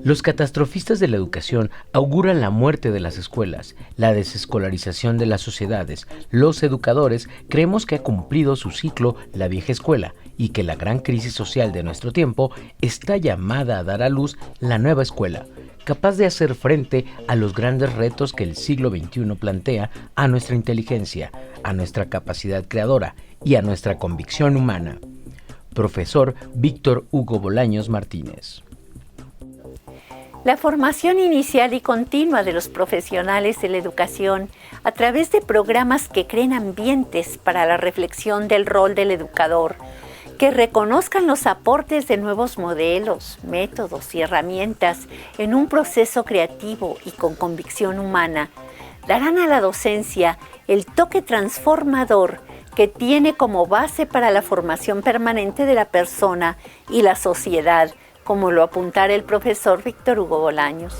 Los catastrofistas de la educación auguran la muerte de las escuelas, la desescolarización de las sociedades. Los educadores creemos que ha cumplido su ciclo la vieja escuela y que la gran crisis social de nuestro tiempo está llamada a dar a luz la nueva escuela, capaz de hacer frente a los grandes retos que el siglo XXI plantea a nuestra inteligencia, a nuestra capacidad creadora y a nuestra convicción humana. Profesor Víctor Hugo Bolaños Martínez. La formación inicial y continua de los profesionales de la educación a través de programas que creen ambientes para la reflexión del rol del educador, que reconozcan los aportes de nuevos modelos, métodos y herramientas en un proceso creativo y con convicción humana, darán a la docencia el toque transformador que tiene como base para la formación permanente de la persona y la sociedad, como lo apuntara el profesor Víctor Hugo Bolaños.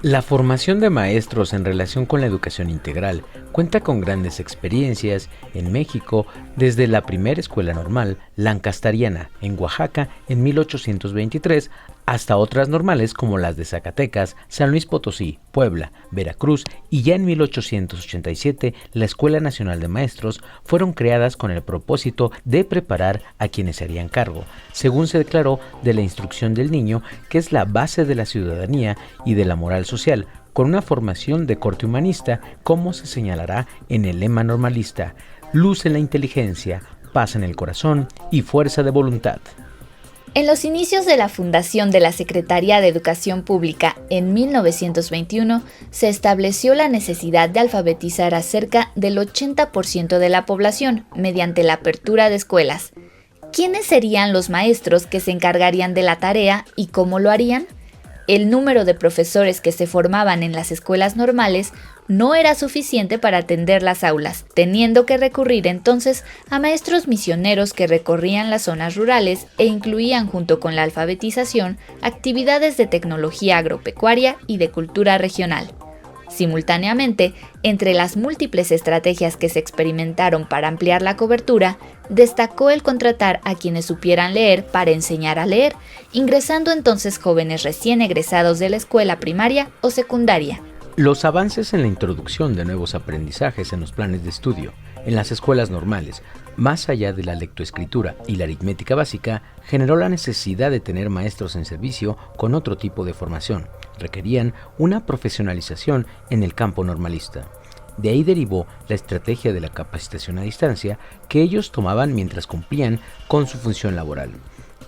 La formación de maestros en relación con la educación integral cuenta con grandes experiencias en México, desde la primera escuela normal, lancasteriana, en Oaxaca en 1823, hasta otras normales como las de Zacatecas, San Luis Potosí, Puebla, Veracruz y ya en 1887 la Escuela Nacional de Maestros fueron creadas con el propósito de preparar a quienes se harían cargo, según se declaró, de la instrucción del niño, que es la base de la ciudadanía y de la moral social, con una formación de corte humanista, como se señalará en el lema normalista: luz en la inteligencia, paz en el corazón y fuerza de voluntad. En los inicios de la fundación de la Secretaría de Educación Pública en 1921, se estableció la necesidad de alfabetizar a cerca del 80% de la población mediante la apertura de escuelas. ¿Quiénes serían los maestros que se encargarían de la tarea y cómo lo harían? El número de profesores que se formaban en las escuelas normales no era suficiente para atender las aulas, teniendo que recurrir entonces a maestros misioneros que recorrían las zonas rurales e incluían, junto con la alfabetización, actividades de tecnología agropecuaria y de cultura regional. Simultáneamente, entre las múltiples estrategias que se experimentaron para ampliar la cobertura, destacó el contratar a quienes supieran leer para enseñar a leer, ingresando entonces jóvenes recién egresados de la escuela primaria o secundaria. Los avances en la introducción de nuevos aprendizajes en los planes de estudio, en las escuelas normales, más allá de la lectoescritura y la aritmética básica, generó la necesidad de tener maestros en servicio con otro tipo de formación. Requerían una profesionalización en el campo normalista. De ahí derivó la estrategia de la capacitación a distancia que ellos tomaban mientras cumplían con su función laboral.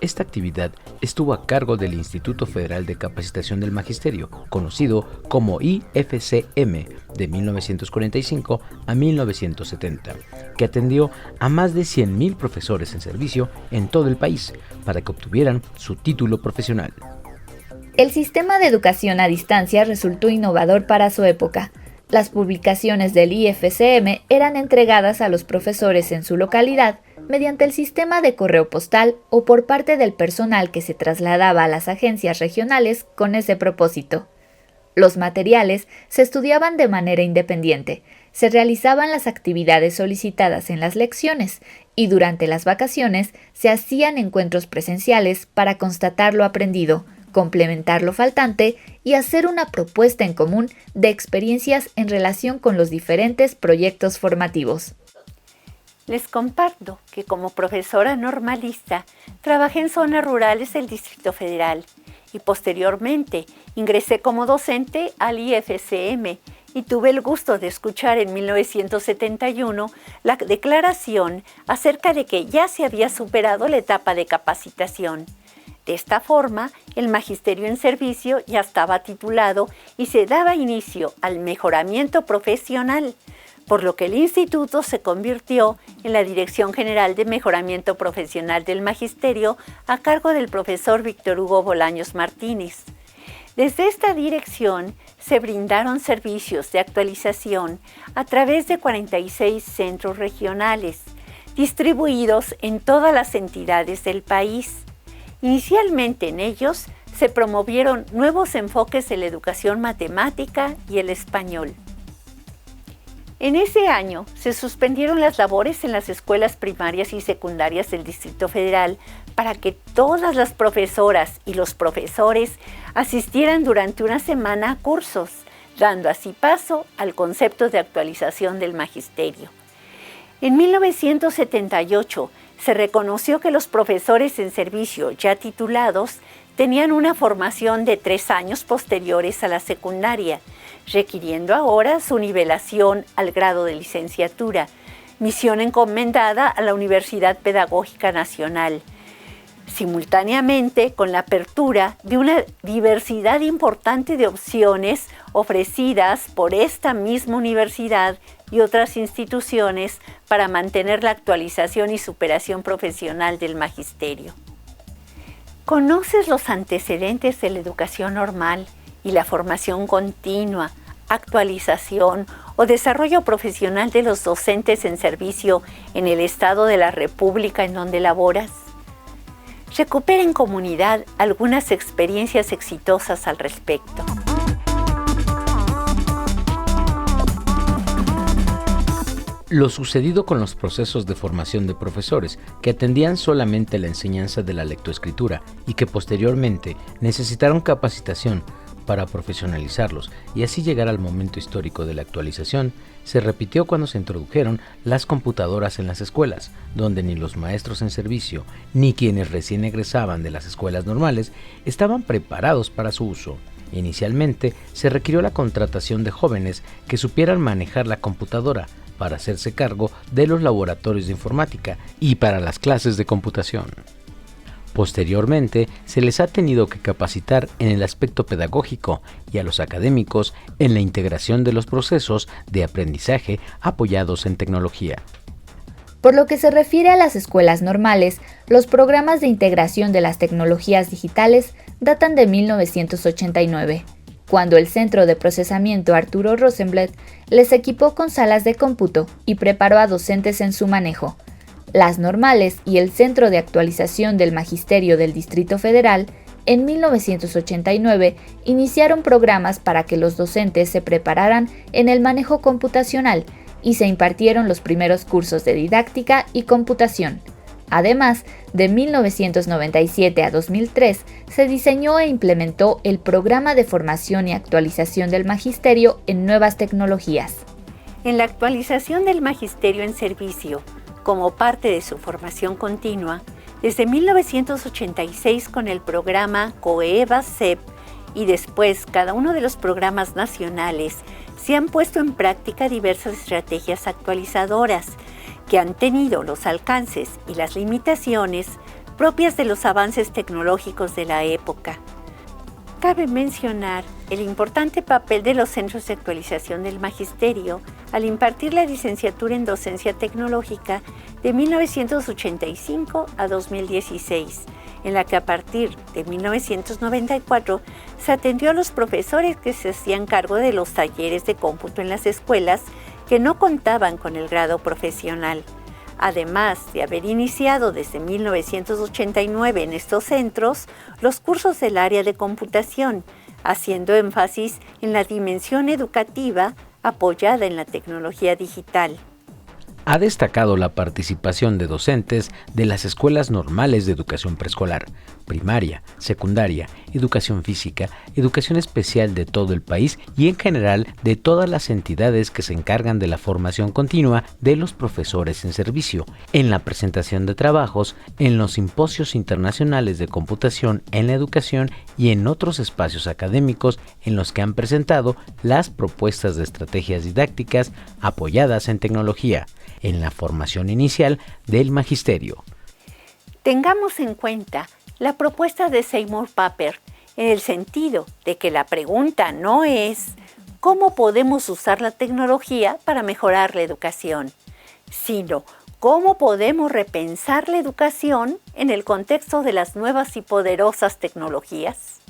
Esta actividad estuvo a cargo del Instituto Federal de Capacitación del Magisterio, conocido como IFCM, de 1945 a 1970, que atendió a más de 100,000 profesores en servicio en todo el país para que obtuvieran su título profesional. El sistema de educación a distancia resultó innovador para su época. Las publicaciones del IFCM eran entregadas a los profesores en su localidad mediante el sistema de correo postal o por parte del personal que se trasladaba a las agencias regionales con ese propósito. Los materiales se estudiaban de manera independiente, se realizaban las actividades solicitadas en las lecciones y durante las vacaciones se hacían encuentros presenciales para constatar lo aprendido, complementar lo faltante y hacer una propuesta en común de experiencias en relación con los diferentes proyectos formativos. Les comparto que como profesora normalista trabajé en zonas rurales del Distrito Federal y posteriormente ingresé como docente al IFCM y tuve el gusto de escuchar en 1971 la declaración acerca de que ya se había superado la etapa de capacitación. De esta forma, el magisterio en servicio ya estaba titulado y se daba inicio al mejoramiento profesional, por lo que el instituto se convirtió en la Dirección General de Mejoramiento Profesional del Magisterio a cargo del profesor Víctor Hugo Bolaños Martínez. Desde esta dirección se brindaron servicios de actualización a través de 46 centros regionales, distribuidos en todas las entidades del país. Inicialmente en ellos se promovieron nuevos enfoques de la educación matemática y el español. En ese año se suspendieron las labores en las escuelas primarias y secundarias del Distrito Federal para que todas las profesoras y los profesores asistieran durante una semana a cursos, dando así paso al concepto de actualización del magisterio. En 1978 se reconoció que los profesores en servicio ya titulados tenían una formación de 3 años posteriores a la secundaria, requiriendo ahora su nivelación al grado de licenciatura, misión encomendada a la Universidad Pedagógica Nacional, simultáneamente con la apertura de una diversidad importante de opciones ofrecidas por esta misma universidad y otras instituciones para mantener la actualización y superación profesional del magisterio. ¿Conoces los antecedentes de la educación normal y la formación continua, actualización o desarrollo profesional de los docentes en servicio en el Estado de la República en donde laboras? Recupera en comunidad algunas experiencias exitosas al respecto. Lo sucedido con los procesos de formación de profesores que atendían solamente la enseñanza de la lectoescritura y que posteriormente necesitaron capacitación para profesionalizarlos y así llegar al momento histórico de la actualización, se repitió cuando se introdujeron las computadoras en las escuelas, donde ni los maestros en servicio ni quienes recién egresaban de las escuelas normales estaban preparados para su uso. Inicialmente se requirió la contratación de jóvenes que supieran manejar la computadora para hacerse cargo de los laboratorios de informática y para las clases de computación. Posteriormente, se les ha tenido que capacitar en el aspecto pedagógico y a los académicos en la integración de los procesos de aprendizaje apoyados en tecnología. Por lo que se refiere a las escuelas normales, los programas de integración de las tecnologías digitales datan de 1989, cuando el Centro de Procesamiento Arturo Rosenblatt les equipó con salas de cómputo y preparó a docentes en su manejo. Las normales y el Centro de Actualización del Magisterio del Distrito Federal, en 1989, iniciaron programas para que los docentes se prepararan en el manejo computacional y se impartieron los primeros cursos de didáctica y computación. Además, de 1997 a 2003, se diseñó e implementó el Programa de Formación y Actualización del Magisterio en Nuevas Tecnologías. En la actualización del magisterio en servicio, como parte de su formación continua, desde 1986 con el programa COEVA-CEP y después cada uno de los programas nacionales, se han puesto en práctica diversas estrategias actualizadoras que han tenido los alcances y las limitaciones propias de los avances tecnológicos de la época. Cabe mencionar el importante papel de los centros de actualización del magisterio al impartir la licenciatura en docencia tecnológica de 1985 a 2016, en la que a partir de 1994 se atendió a los profesores que se hacían cargo de los talleres de cómputo en las escuelas que no contaban con el grado profesional. Además de haber iniciado desde 1989 en estos centros los cursos del área de computación, haciendo énfasis en la dimensión educativa apoyada en la tecnología digital. Ha destacado la participación de docentes de las escuelas normales de educación preescolar, primaria, secundaria, educación física, educación especial de todo el país y en general de todas las entidades que se encargan de la formación continua de los profesores en servicio, en la presentación de trabajos, en los simposios internacionales de computación en la educación y en otros espacios académicos en los que han presentado las propuestas de estrategias didácticas apoyadas en tecnología, en la formación inicial del magisterio. Tengamos en cuenta la propuesta de Seymour Papert en el sentido de que la pregunta no es ¿cómo podemos usar la tecnología para mejorar la educación?, sino ¿cómo podemos repensar la educación en el contexto de las nuevas y poderosas tecnologías?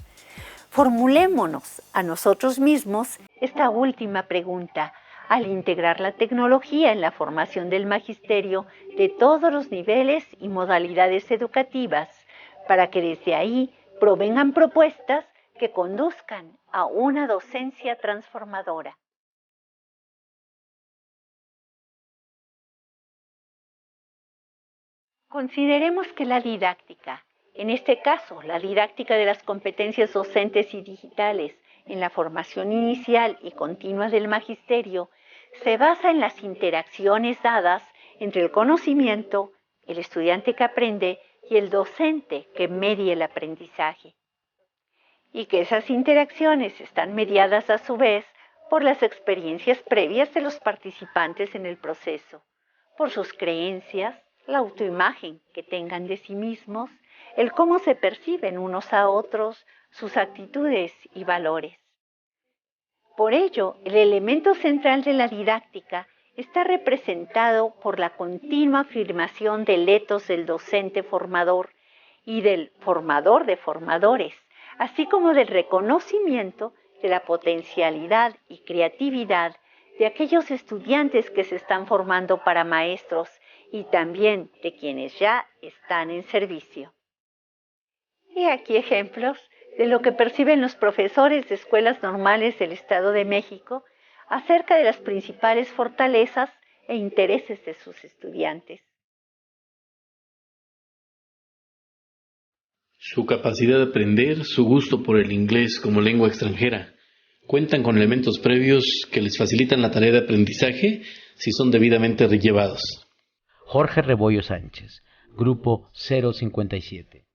Formulémonos a nosotros mismos esta última pregunta al integrar la tecnología en la formación del magisterio de todos los niveles y modalidades educativas, para que desde ahí provengan propuestas que conduzcan a una docencia transformadora. Consideremos que la didáctica, en este caso la didáctica de las competencias docentes y digitales en la formación inicial y continua del magisterio, se basa en las interacciones dadas entre el conocimiento, el estudiante que aprende y el docente que media el aprendizaje. Y que esas interacciones están mediadas a su vez por las experiencias previas de los participantes en el proceso, por sus creencias, la autoimagen que tengan de sí mismos, el cómo se perciben unos a otros, sus actitudes y valores. Por ello, el elemento central de la didáctica está representado por la continua afirmación del etos del docente formador y del formador de formadores, así como del reconocimiento de la potencialidad y creatividad de aquellos estudiantes que se están formando para maestros y también de quienes ya están en servicio. Y aquí ejemplos de lo que perciben los profesores de escuelas normales del Estado de México acerca de las principales fortalezas e intereses de sus estudiantes. Su capacidad de aprender, su gusto por el inglés como lengua extranjera, cuentan con elementos previos que les facilitan la tarea de aprendizaje si son debidamente llevados. Jorge Rebollo Sánchez, Grupo 057.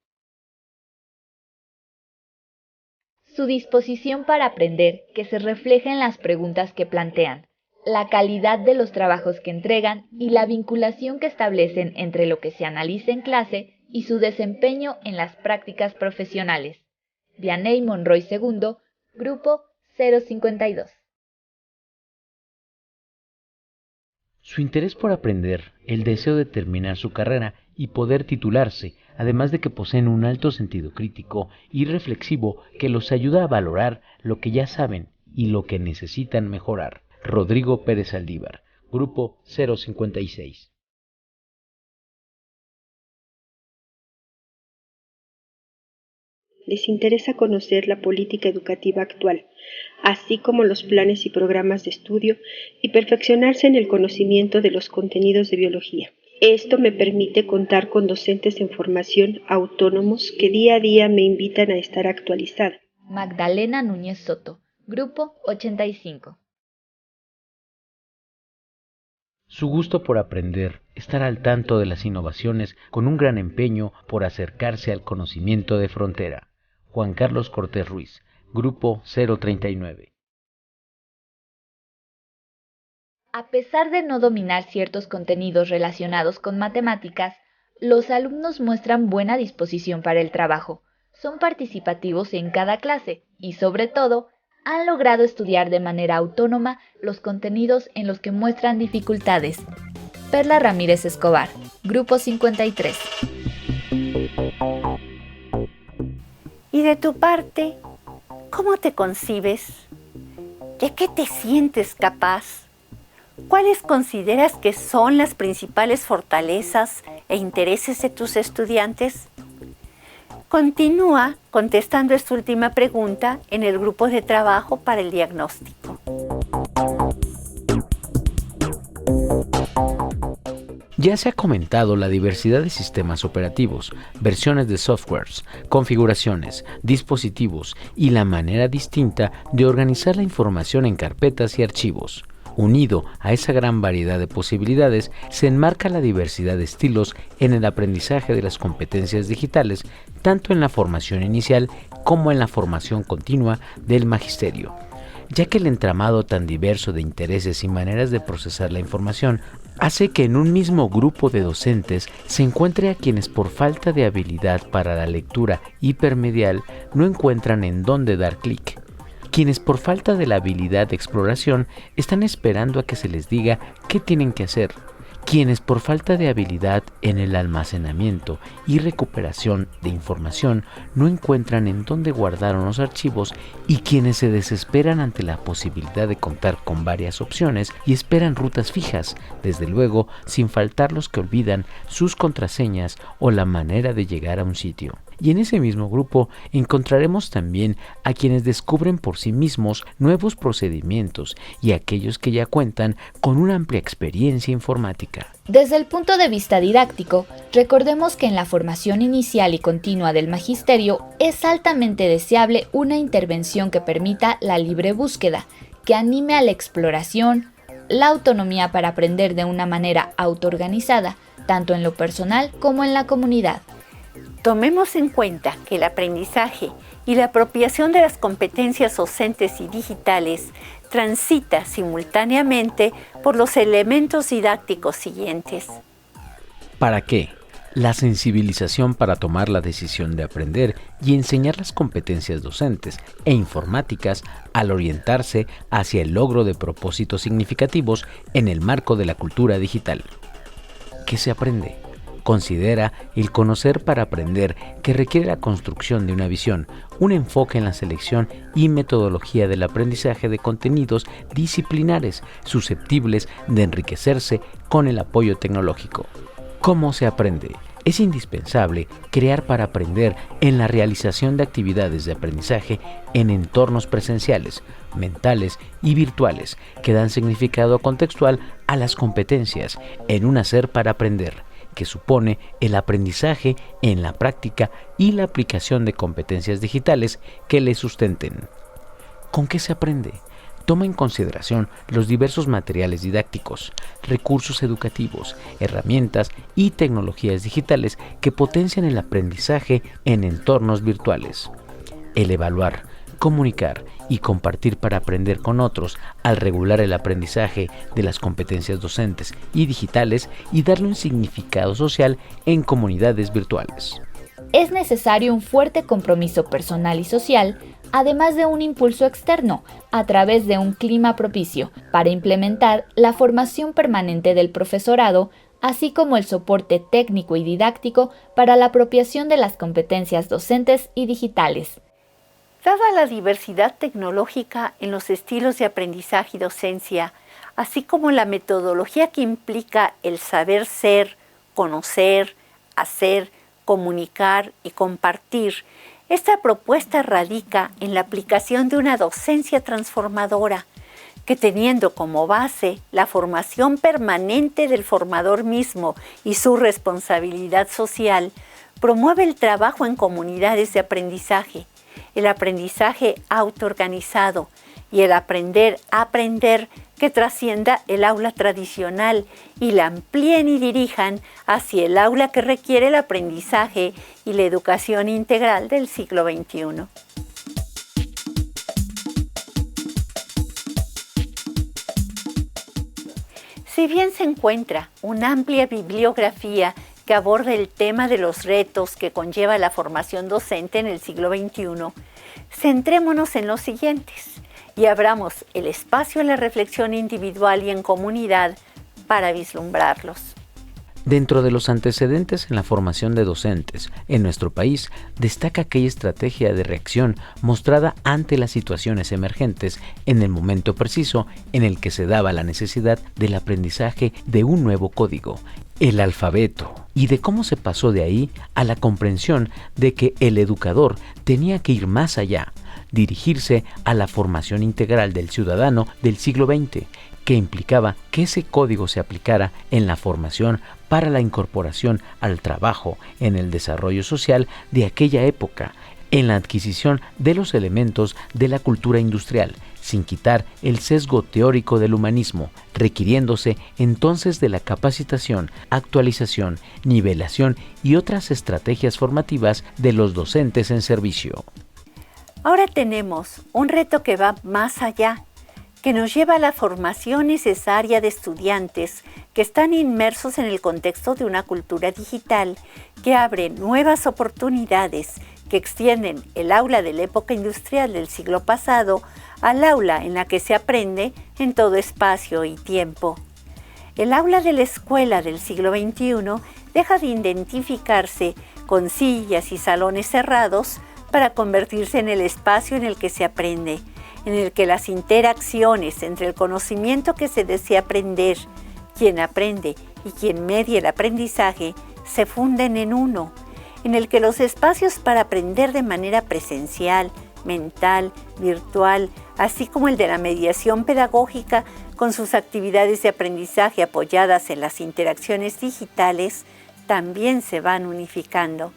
Su disposición para aprender, que se refleja en las preguntas que plantean, la calidad de los trabajos que entregan y la vinculación que establecen entre lo que se analiza en clase y su desempeño en las prácticas profesionales. Vianney Monroy II, Grupo 052. Su interés por aprender, el deseo de terminar su carrera y poder titularse, además de que poseen un alto sentido crítico y reflexivo que los ayuda a valorar lo que ya saben y lo que necesitan mejorar. Rodrigo Pérez Aldívar, Grupo 056. Les interesa conocer la política educativa actual, así como los planes y programas de estudio, y perfeccionarse en el conocimiento de los contenidos de biología. Esto me permite contar con docentes en formación autónomos que día a día me invitan a estar actualizada. Magdalena Núñez Soto, Grupo 85. Su gusto por aprender, estar al tanto de las innovaciones con un gran empeño por acercarse al conocimiento de frontera. Juan Carlos Cortés Ruiz, Grupo 039. A pesar de no dominar ciertos contenidos relacionados con matemáticas, los alumnos muestran buena disposición para el trabajo, son participativos en cada clase y, sobre todo, han logrado estudiar de manera autónoma los contenidos en los que muestran dificultades. Perla Ramírez Escobar, Grupo 53. Y de tu parte, ¿cómo te concibes? ¿De qué te sientes capaz? ¿Cuáles consideras que son las principales fortalezas e intereses de tus estudiantes? Continúa contestando esta última pregunta en el grupo de trabajo para el diagnóstico. Ya se ha comentado la diversidad de sistemas operativos, versiones de softwares, configuraciones, dispositivos y la manera distinta de organizar la información en carpetas y archivos. Unido a esa gran variedad de posibilidades, se enmarca la diversidad de estilos en el aprendizaje de las competencias digitales, tanto en la formación inicial como en la formación continua del magisterio, ya que el entramado tan diverso de intereses y maneras de procesar la información hace que en un mismo grupo de docentes se encuentre a quienes por falta de habilidad para la lectura hipermedial no encuentran en dónde dar clic, quienes por falta de la habilidad de exploración están esperando a que se les diga qué tienen que hacer, quienes por falta de habilidad en el almacenamiento y recuperación de información no encuentran en dónde guardaron los archivos y quienes se desesperan ante la posibilidad de contar con varias opciones y esperan rutas fijas, desde luego sin faltar los que olvidan sus contraseñas o la manera de llegar a un sitio. Y en ese mismo grupo encontraremos también a quienes descubren por sí mismos nuevos procedimientos y a aquellos que ya cuentan con una amplia experiencia informática. Desde el punto de vista didáctico, recordemos que en la formación inicial y continua del magisterio es altamente deseable una intervención que permita la libre búsqueda, que anime a la exploración, la autonomía para aprender de una manera autoorganizada, tanto en lo personal como en la comunidad. Tomemos en cuenta que el aprendizaje y la apropiación de las competencias docentes y digitales transita simultáneamente por los elementos didácticos siguientes. ¿Para qué? La sensibilización para tomar la decisión de aprender y enseñar las competencias docentes e informáticas al orientarse hacia el logro de propósitos significativos en el marco de la cultura digital. ¿Qué se aprende? Considera el conocer para aprender, que requiere la construcción de una visión, un enfoque en la selección y metodología del aprendizaje de contenidos disciplinares susceptibles de enriquecerse con el apoyo tecnológico. ¿Cómo se aprende? Es indispensable crear para aprender en la realización de actividades de aprendizaje en entornos presenciales, mentales y virtuales que dan significado contextual a las competencias en un hacer para aprender, que supone el aprendizaje en la práctica y la aplicación de competencias digitales que le sustenten. ¿Con qué se aprende? Toma en consideración los diversos materiales didácticos, recursos educativos, herramientas y tecnologías digitales que potencian el aprendizaje en entornos virtuales. El evaluar, comunicar y compartir para aprender con otros al regular el aprendizaje de las competencias docentes y digitales y darle un significado social en comunidades virtuales. Es necesario un fuerte compromiso personal y social, además de un impulso externo, a través de un clima propicio, para implementar la formación permanente del profesorado, así como el soporte técnico y didáctico para la apropiación de las competencias docentes y digitales. Dada la diversidad tecnológica en los estilos de aprendizaje y docencia, así como la metodología que implica el saber ser, conocer, hacer, comunicar y compartir, esta propuesta radica en la aplicación de una docencia transformadora, que teniendo como base la formación permanente del formador mismo y su responsabilidad social, promueve el trabajo en comunidades de aprendizaje, el aprendizaje autoorganizado y el aprender a aprender que trascienda el aula tradicional y la amplíen y dirijan hacia el aula que requiere el aprendizaje y la educación integral del siglo XXI. Si bien se encuentra una amplia bibliografía que aborda el tema de los retos que conlleva la formación docente en el siglo XXI, centrémonos en los siguientes y abramos el espacio a la reflexión individual y en comunidad para vislumbrarlos. Dentro de los antecedentes en la formación de docentes en nuestro país, destaca aquella estrategia de reacción mostrada ante las situaciones emergentes en el momento preciso en el que se daba la necesidad del aprendizaje de un nuevo código, el alfabeto, y de cómo se pasó de ahí a la comprensión de que el educador tenía que ir más allá, dirigirse a la formación integral del ciudadano del siglo XX, que implicaba que ese código se aplicara en la formación para la incorporación al trabajo en el desarrollo social de aquella época, en la adquisición de los elementos de la cultura industrial, sin quitar el sesgo teórico del humanismo, requiriéndose entonces de la capacitación, actualización, nivelación y otras estrategias formativas de los docentes en servicio. Ahora tenemos un reto que va más allá, que nos lleva a la formación necesaria de estudiantes que están inmersos en el contexto de una cultura digital que abre nuevas oportunidades que extienden el aula de la época industrial del siglo pasado al aula en la que se aprende en todo espacio y tiempo. El aula de la escuela del siglo XXI deja de identificarse con sillas y salones cerrados para convertirse en el espacio en el que se aprende, en el que las interacciones entre el conocimiento que se desea aprender, quien aprende y quien media el aprendizaje se funden en uno, en el que los espacios para aprender de manera presencial, mental, virtual, así como el de la mediación pedagógica con sus actividades de aprendizaje apoyadas en las interacciones digitales, también se van unificando.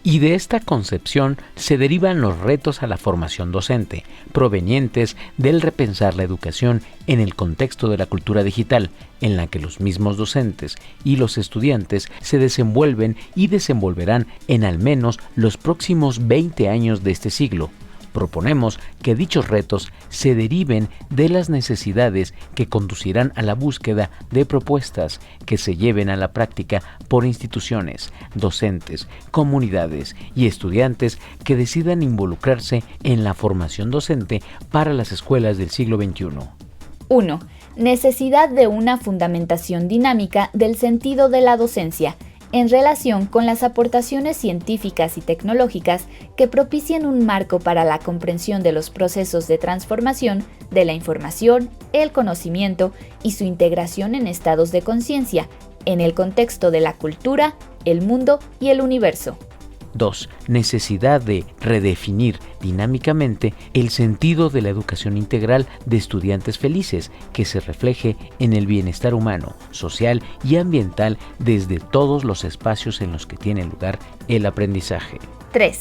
Y de esta concepción se derivan los retos a la formación docente, provenientes del repensar la educación en el contexto de la cultura digital, en la que los mismos docentes y los estudiantes se desenvuelven y desenvolverán en al menos los próximos 20 años de este siglo. Proponemos que dichos retos se deriven de las necesidades que conducirán a la búsqueda de propuestas que se lleven a la práctica por instituciones, docentes, comunidades y estudiantes que decidan involucrarse en la formación docente para las escuelas del siglo XXI. 1. Necesidad de una fundamentación dinámica del sentido de la docencia, en relación con las aportaciones científicas y tecnológicas que propicien un marco para la comprensión de los procesos de transformación de la información, el conocimiento y su integración en estados de conciencia, en el contexto de la cultura, el mundo y el universo. 2. Necesidad de redefinir dinámicamente el sentido de la educación integral de estudiantes felices que se refleje en el bienestar humano, social y ambiental desde todos los espacios en los que tiene lugar el aprendizaje. 3.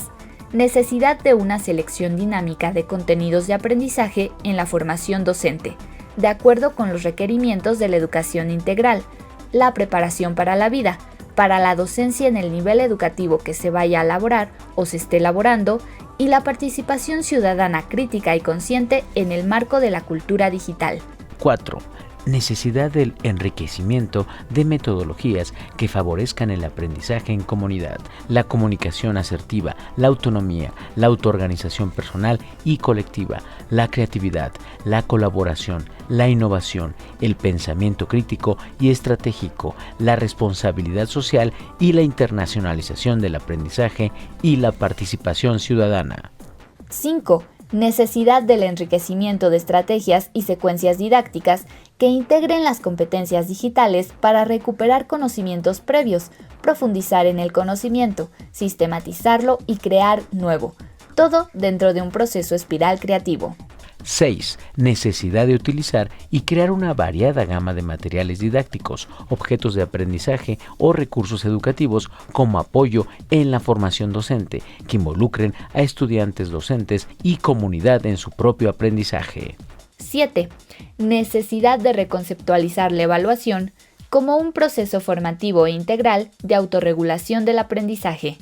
Necesidad de una selección dinámica de contenidos de aprendizaje en la formación docente, de acuerdo con los requerimientos de la educación integral, la preparación para la vida, para la docencia en el nivel educativo que se vaya a elaborar o se esté elaborando, y la participación ciudadana crítica y consciente en el marco de la cultura digital. 4. Necesidad del enriquecimiento de metodologías que favorezcan el aprendizaje en comunidad, la comunicación asertiva, la autonomía, la autoorganización personal y colectiva, la creatividad, la colaboración, la innovación, el pensamiento crítico y estratégico, la responsabilidad social y la internacionalización del aprendizaje y la participación ciudadana. 5. Necesidad del enriquecimiento de estrategias y secuencias didácticas que integren las competencias digitales para recuperar conocimientos previos, profundizar en el conocimiento, sistematizarlo y crear nuevo, todo dentro de un proceso espiral creativo. 6. Necesidad de utilizar y crear una variada gama de materiales didácticos, objetos de aprendizaje o recursos educativos como apoyo en la formación docente, que involucren a estudiantes, docentes y comunidad en su propio aprendizaje. 7. Necesidad de reconceptualizar la evaluación como un proceso formativo e integral de autorregulación del aprendizaje.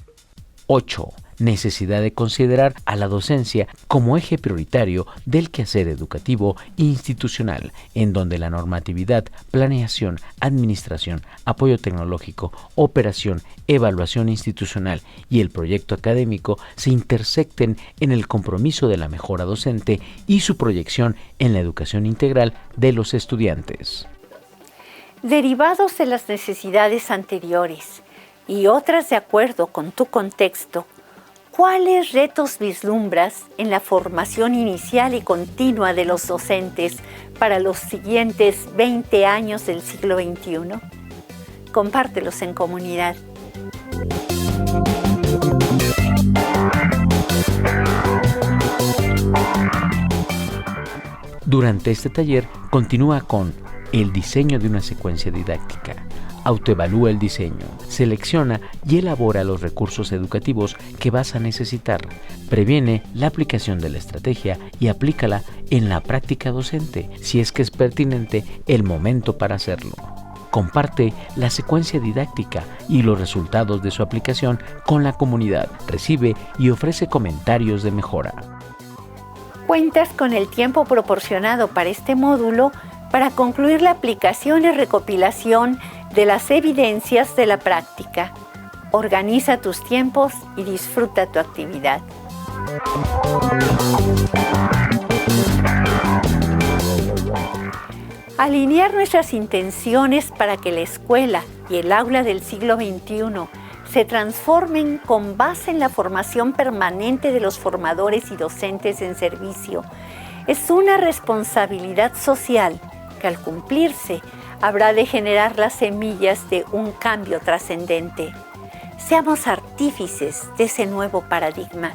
8. Necesidad de considerar a la docencia como eje prioritario del quehacer educativo e institucional, en donde la normatividad, planeación, administración, apoyo tecnológico, operación, evaluación institucional y el proyecto académico se intersecten en el compromiso de la mejora docente y su proyección en la educación integral de los estudiantes. Derivados de las necesidades anteriores y otras de acuerdo con tu contexto, ¿cuáles retos vislumbras en la formación inicial y continua de los docentes para los siguientes 20 años del siglo XXI? Compártelos en comunidad. Durante este taller continúa con el diseño de una secuencia didáctica. Autoevalúa el diseño, selecciona y elabora los recursos educativos que vas a necesitar. Previene la aplicación de la estrategia y aplícala en la práctica docente, si es que es pertinente el momento para hacerlo. Comparte la secuencia didáctica y los resultados de su aplicación con la comunidad. Recibe y ofrece comentarios de mejora. Cuentas con el tiempo proporcionado para este módulo para concluir la aplicación y recopilación de las evidencias de la práctica. Organiza tus tiempos y disfruta tu actividad. Alinear nuestras intenciones para que la escuela y el aula del siglo XXI se transformen con base en la formación permanente de los formadores y docentes en servicio es una responsabilidad social que al cumplirse habrá de generar las semillas de un cambio trascendente. Seamos artífices de ese nuevo paradigma.